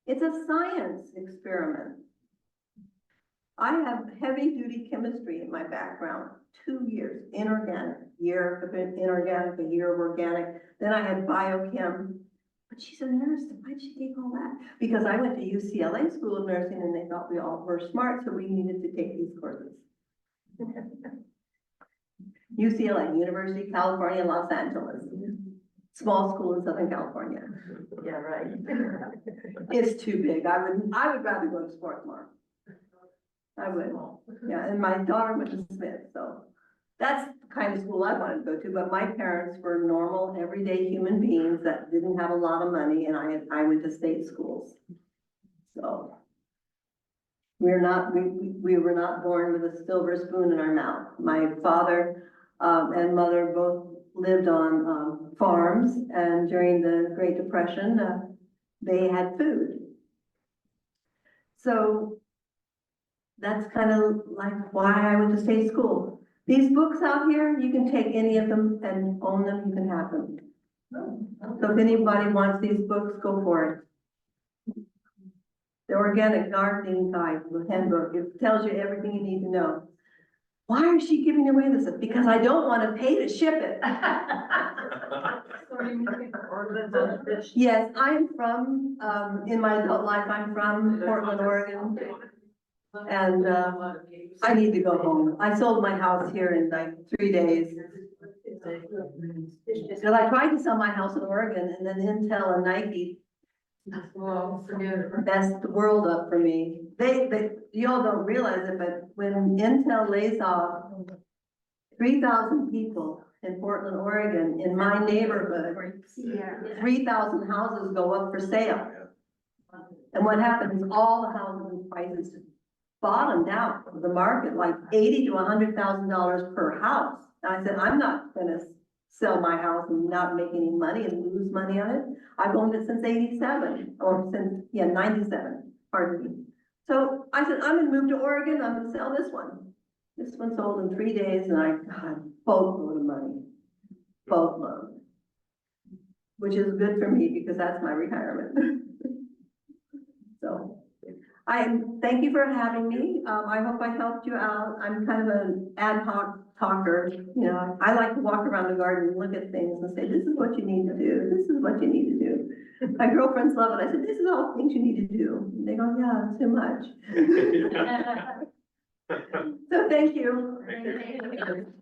It's a science experiment. I have heavy duty chemistry in my background, 2 years, inorganic, year of inorganic, a year of organic. Then I had biochem. But she's a nurse, why'd she take all that? Because I went to UCLA School of Nursing and they thought we all were smart, so we needed to take these courses. UCLA, University of California, Los Angeles. Small school in Southern California. Yeah, right. It's too big. I would rather go to Swarthmore. I would. Yeah, and my daughter went to Smith, so that's the kind of school I wanted to go to, but my parents were normal, everyday human beings that didn't have a lot of money, and I went to state schools. So we were not born with a silver spoon in our mouth. My father and mother both lived on farms, and during the Great Depression, they had food. So that's kind of like why I went to state school. These books out here, you can take any of them and own them, you can have them. So if anybody wants these books, go for it. The Organic Gardening Guide, the handbook, it tells you everything you need to know. Why is she giving away this? Because I don't want to pay to ship it. Yes, I'm from, in my adult life, I'm from Portland, Oregon. And I need to go home. I sold my house here in like 3 days. Because I tried to sell my house in Oregon and then Intel and Nike messed the world up for me. You all don't realize it, but when Intel lays off 3,000 people in Portland, Oregon, in my neighborhood, 3,000 houses go up for sale. And what happens is all the housing prices bottomed out of the market, like $80,000 to $100,000 per house. And I said, I'm not gonna sell my house and not make any money and lose money on it. I've owned it since 87, or since, 97, pardon me. So I said, I'm gonna move to Oregon, I'm gonna sell this one. This one sold in 3 days and I got a boatload of money, boatload. Which is good for me because that's my retirement. So. Thank you for having me. I hope I helped you out. I'm kind of an ad hoc talker. You know, I like to walk around the garden and look at things and say, this is what you need to do. This is what you need to do. My girlfriends love it. I said, this is all things you need to do. And they go, yeah, too much. So thank you. Thank you.